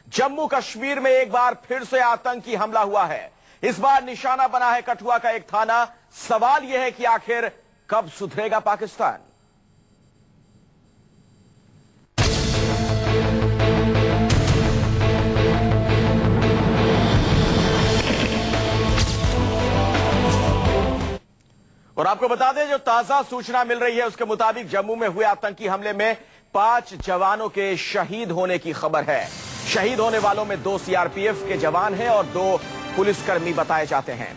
जम्मू कश्मीर में एक बार फिर से आतंकी हमला हुआ है। इस बार निशाना बना है कठुआ का एक थाना। सवाल यह है कि आखिर कब सुधरेगा पाकिस्तान। और आपको बता दें, जो ताजा सूचना मिल रही है उसके मुताबिक जम्मू में हुए आतंकी हमले में 5 जवानों के शहीद होने की खबर है। शहीद होने वालों में 2 सीआरपीएफ के जवान हैं और 2 पुलिसकर्मी बताए जाते हैं।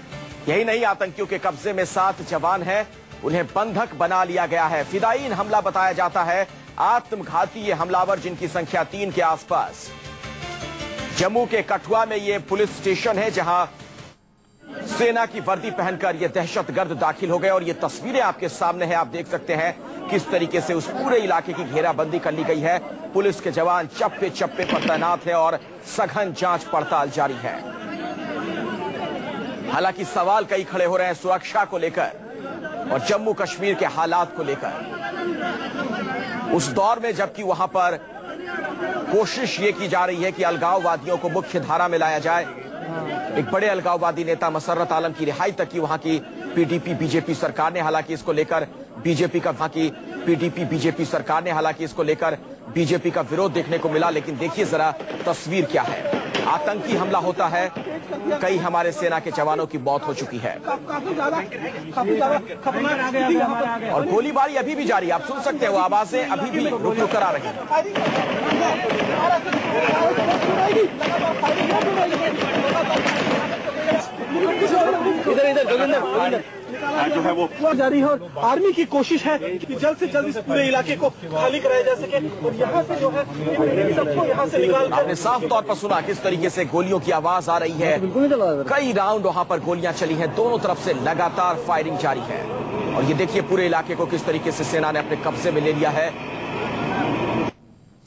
यही नहीं, आतंकियों के कब्जे में 7 जवान हैं, उन्हें बंधक बना लिया गया है। फिदायीन हमला बताया जाता है, आत्मघाती ये हमलावर जिनकी संख्या 3 के आसपास। जम्मू के कठुआ में ये पुलिस स्टेशन है जहां सेना की वर्दी पहनकर ये दहशतगर्द दाखिल हो गए और ये तस्वीरें आपके सामने हैं। आप देख सकते हैं किस तरीके से उस पूरे इलाके की घेराबंदी कर ली गई है। पुलिस के जवान चप्पे चप्पे पर तैनात है और सघन जांच पड़ताल जारी है। हालांकि सवाल कई खड़े हो रहे हैं सुरक्षा को लेकर और जम्मू कश्मीर के हालात को लेकर। उस दौर में जबकि वहां पर कोशिश ये की जा रही है कि अलगाववादियों को मुख्य धारा में लाया जाए। एक बड़े अलगाववादी नेता मसर्रत आलम की रिहाई तक की वहां की पीडीपी बीजेपी सरकार ने, हालांकि इसको लेकर बीजेपी का वहां की पीडीपी बीजेपी सरकार ने हालांकि इसको लेकर बीजेपी का विरोध देखने को मिला। लेकिन देखिए जरा तस्वीर क्या है। आतंकी हमला होता है, कई हमारे सेना के जवानों की मौत हो चुकी है और गोलीबारी अभी भी जारी है। आप सुन सकते हो आवाजें अभी भी रुक रुक कर आ रही हैं। इधर जो है वो जारी है और आर्मी की कोशिश है कि जल्द से जल्द इस पूरे इलाके को खाली कराया जा सके और यहाँ से जो है सबको यहाँ से निकाल। आपने साफ तौर पर सुना किस तरीके से गोलियों की आवाज आ रही है। कई राउंड वहां पर गोलियां चली हैं, दोनों तरफ से लगातार फायरिंग जारी है और ये देखिए पूरे इलाके को किस तरीके से सेना ने अपने कब्जे में ले लिया है।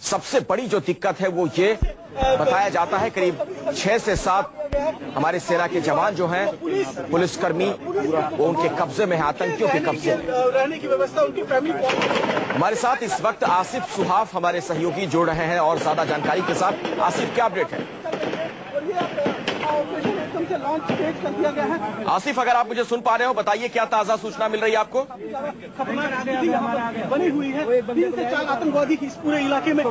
सबसे बड़ी जो दिक्कत है वो ये बताया जाता है करीब 6 से 7 हमारे सेना के जवान जो हैं, पुलिसकर्मी, वो उनके कब्जे में है, आतंकियों के कब्जे में। रहने की व्यवस्था उनकी फैमिली। हमारे साथ इस वक्त आसिफ सुहाफ हमारे सहयोगी जुड़ रहे हैं और ज्यादा जानकारी के साथ। आसिफ, क्या अपडेट है? आसिफ, अगर आप मुझे सुन पा रहे हो बताइए क्या ताजा सूचना मिल रही है आपको? बनी हुई है 3 से 4 आतंकवादी इस पूरे इलाके में।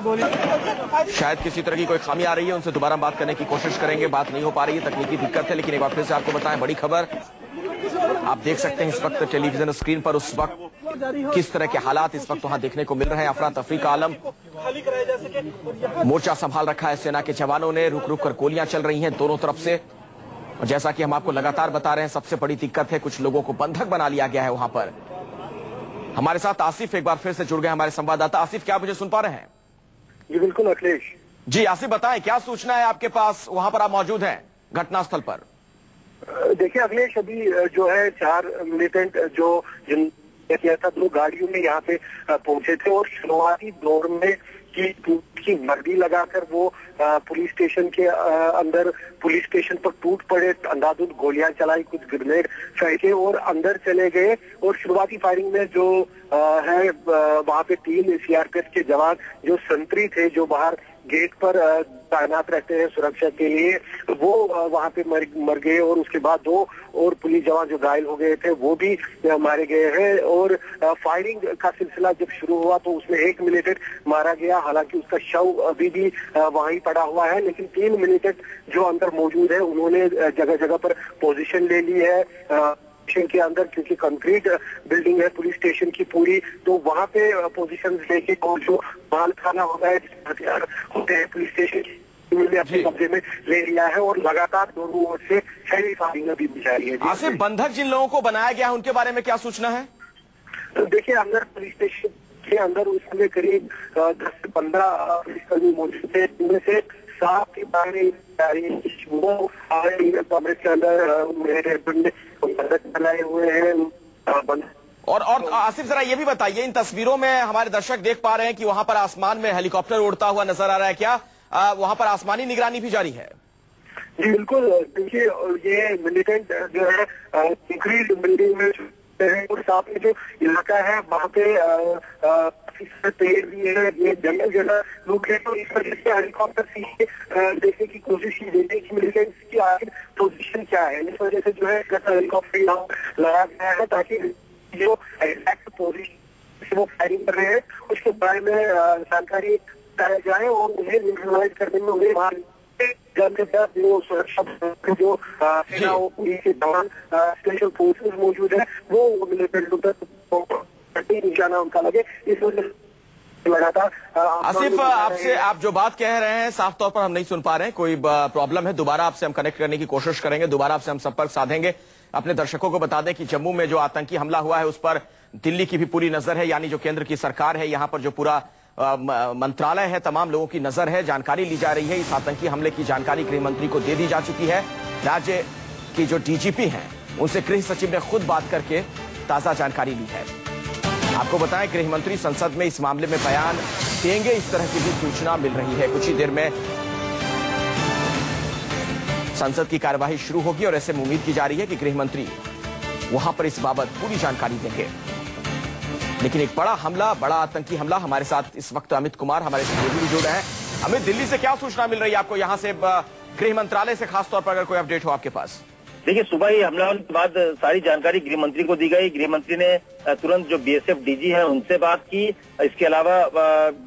शायद किसी तरह की कोई खामी आ रही है, उनसे दोबारा बात करने की कोशिश करेंगे। बात नहीं हो पा रही है, तकनीकी दिक्कत है। लेकिन एक बार फिर से आपको बताएं, बड़ी खबर आप देख सकते हैं इस वक्त टेलीविजन स्क्रीन पर उस वक्त किस तरह के हालात इस वक्त वहां देखने को मिल रहे हैं। अफरा तफरी का आलम, मोर्चा संभाल रखा है सेना के जवानों ने, रुक रुक कर गोलियां चल रही हैं दोनों तरफ से। और जैसा कि हम आपको लगातार बता रहे हैं, सबसे बड़ी दिक्कत है कुछ लोगों को बंधक बना लिया गया है वहां पर। हमारे साथ आसिफ एक बार फिर से जुड़ गए हमारे संवाददाता। आसिफ, क्या मुझे सुन पा रहे हैं? जी बिल्कुल अखिलेश जी। आसिफ बताएं क्या सूचना है आपके पास, वहां पर आप मौजूद हैं घटनास्थल पर? देखिए अखिलेश, अभी जो है 4 मिलिटेंट जो किया था 2 गाड़ियों में यहाँ पे पहुंचे थे और शुरुआती दौर में की वर्दी लगाकर वो पुलिस स्टेशन के अंदर पुलिस स्टेशन पर टूट पड़े, अंधाधुंध गोलियां चलाई, कुछ ग्रेनेड फेंके और अंदर चले गए। और शुरुआती फायरिंग में जो है वहां पे 3 सीआरपीएफ के जवान जो संतरी थे, जो बाहर गेट पर तैनात रहते हैं सुरक्षा के लिए, वो वहां पे मर गए और उसके बाद 2 और पुलिस जवान जो घायल हो गए थे वो भी मारे गए हैं। और फायरिंग का सिलसिला जब शुरू हुआ तो उसमें 1 मिलिटेंट मारा गया, हालांकि उसका शव अभी भी वहीं पड़ा हुआ है। लेकिन 3 मिलिटेंट जो अंदर मौजूद है उन्होंने जगह जगह पर पोजीशन ले ली है के अंदर, क्योंकि कंक्रीट बिल्डिंग है पुलिस स्टेशन की पूरी, तो वहां पे पोजीशन लेके और जो माल खाना होता है, हथियार होते हैं पुलिस स्टेशन की, अपने कब्जे में ले लिया है और लगातार दोनों ओर से हैवी फायरिंग अभी भी जारी है। आसिफ, बंधक जिन लोगों को बनाया गया है उनके बारे में क्या सूचना है? तो देखिए अंदर पुलिस स्टेशन के अंदर उस समय करीब 10 से 15 पुलिसकर्मी मौजूद थे, जिनमें से 7 के बारे वो कमरे के अंदर बनाए हुए हैं। और आसिफ जरा ये भी बताइए, इन तस्वीरों में हमारे दर्शक देख पा रहे हैं कि वहां पर आसमान में हेलीकॉप्टर उड़ता हुआ नजर आ रहा है, क्या वहां पर आसमानी निगरानी भी जारी है? जी बिल्कुल, देखिए ये मिलिटेंट जो है कंक्रीट बिल्डिंग में है और साथ में जो इलाका है वहाँ पे काफी सारे पेड़ भी है, ये जंगल जगह लोग हैं, तो इस वजह से हेलीकॉप्टर से देखने की कोशिश की देखने की मिली है इसकी आखिर पोजीशन क्या है। इस वजह से जो है हेलीकॉप्टर यहाँ लगाया गया है ताकि जो एग्जैक्ट पोजीशन से वो फायरिंग कर रहे हैं उसके बारे में जानकारी कराई जाए और उन्हें न्यूट्रलाइज करने में उन्हें वहां के साथ जो सुरक्षा जो सेना पुलिस के जवान स्पेशल फोर्सेस मौजूद है वो निशाना उनका लगे। इस वजह से लगातार आसिफ आपसे आप जो बात कह रहे हैं साफ तौर पर हम नहीं सुन पा रहे हैं, कोई प्रॉब्लम है? दोबारा आपसे हम कनेक्ट करने की कोशिश करेंगे, दोबारा आपसे हम संपर्क साधेंगे। अपने दर्शकों को बता दें कि जम्मू में जो आतंकी हमला हुआ है उस पर दिल्ली की भी पूरी नजर है, यानी जो केंद्र की सरकार है, यहाँ पर जो पूरा मंत्रालय है, तमाम लोगों की नजर है, जानकारी ली जा रही है। इस आतंकी हमले की जानकारी गृह मंत्री को दे दी जा चुकी है। राज्य की जो डीजीपी हैं उनसे गृह सचिव ने खुद बात करके ताजा जानकारी ली है। आपको बताएं गृह मंत्री संसद में इस मामले में बयान देंगे, इस तरह की भी सूचना मिल रही है। कुछ ही देर में संसद की कार्यवाही शुरू होगी और ऐसे में उम्मीद की जा रही है कि गृह मंत्री वहां पर इस बाबत पूरी जानकारी देंगे। लेकिन एक बड़ा हमला, बड़ा आतंकी हमला, हमारे साथ इस वक्त अमित कुमार हमारे सहयोगी भी जुड़ रहे हैं। अमित, दिल्ली से क्या सूचना मिल रही है आपको, यहां से गृह मंत्रालय से खासतौर पर अगर कोई अपडेट हो आपके पास? देखिए, सुबह ही हमला होने के बाद सारी जानकारी गृह मंत्री को दी गई। गृह मंत्री ने तुरंत जो बीएसएफ डीजी है उनसे बात की। इसके अलावा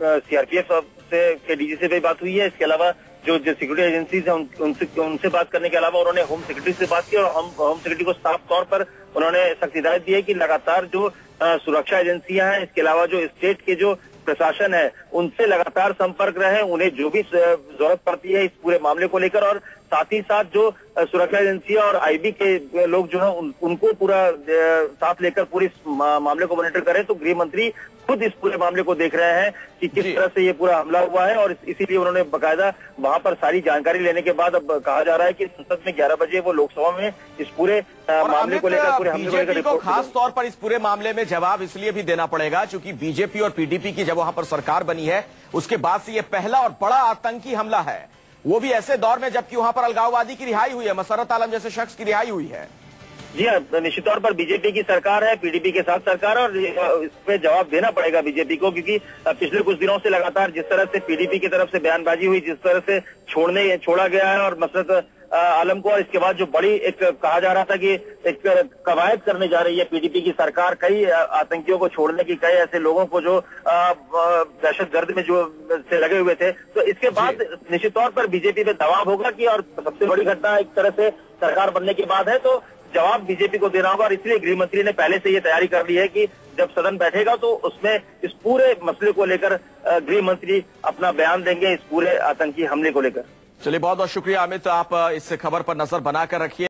सीआरपीएफ के डीजी से भी बात हुई है। इसके अलावा जो सिक्योरिटी एजेंसीज है उनसे बात करने के अलावा उन्होंने होम सेक्रेटरी से बात की और होम सेक्रेटरी को साफ तौर पर उन्होंने सख्त हिदायत दी है कि लगातार जो सुरक्षा एजेंसियां हैं, इसके अलावा जो स्टेट के जो प्रशासन है उनसे लगातार संपर्क रहे, उन्हें जो भी जरूरत पड़ती है इस पूरे मामले को लेकर, और साथ ही साथ जो सुरक्षा एजेंसियां और आईबी के लोग जो है उनको पूरा साथ लेकर पूरे मामले को मॉनिटर करें। तो गृह मंत्री खुद इस पूरे मामले को देख रहे हैं कि किस तरह से ये पूरा हमला हुआ है, और इसीलिए उन्होंने बकायदा वहां पर सारी जानकारी लेने के बाद अब कहा जा रहा है कि संसद में 11 बजे वो लोकसभा में इस पूरे मामले को लेकर, पूरे हमले को लेकर को खास तौर पर इस पूरे मामले में जवाब इसलिए भी देना पड़ेगा क्योंकि बीजेपी और पीडीपी की जब वहां पर सरकार बनी है उसके बाद से ये पहला और बड़ा आतंकी हमला है, वो भी ऐसे दौर में जबकि वहां पर अलगाववादी की रिहाई हुई है, मसरत आलम जैसे शख्स की रिहाई हुई है। जी हाँ, निश्चित तौर पर बीजेपी की सरकार है, पीडीपी के साथ सरकार है, और इस पे जवाब देना पड़ेगा बीजेपी को, क्योंकि पिछले कुछ दिनों से लगातार जिस तरह से पीडीपी की तरफ से बयानबाजी हुई, जिस तरह से छोड़ा गया है और मसरत आलम को, और इसके बाद जो बड़ी एक कहा जा रहा था कि एक कवायद करने जा रही है पीडीपी की सरकार कई आतंकियों को छोड़ने की, कई ऐसे लोगों को जो दहशतगर्द में जो से लगे हुए थे, तो इसके बाद निश्चित तौर पर बीजेपी पे दबाव होगा कि, और सबसे बड़ी घटना एक तरह से सरकार बनने के बाद है तो जवाब बीजेपी को देना होगा, और इसलिए गृह मंत्री ने पहले से ये तैयारी कर ली है कि जब सदन बैठेगा तो उसमें इस पूरे मसले को लेकर गृह मंत्री अपना बयान देंगे, इस पूरे आतंकी हमले को लेकर। चलिए, बहुत बहुत शुक्रिया अमित, आप इस खबर पर नजर बनाकर रखिए।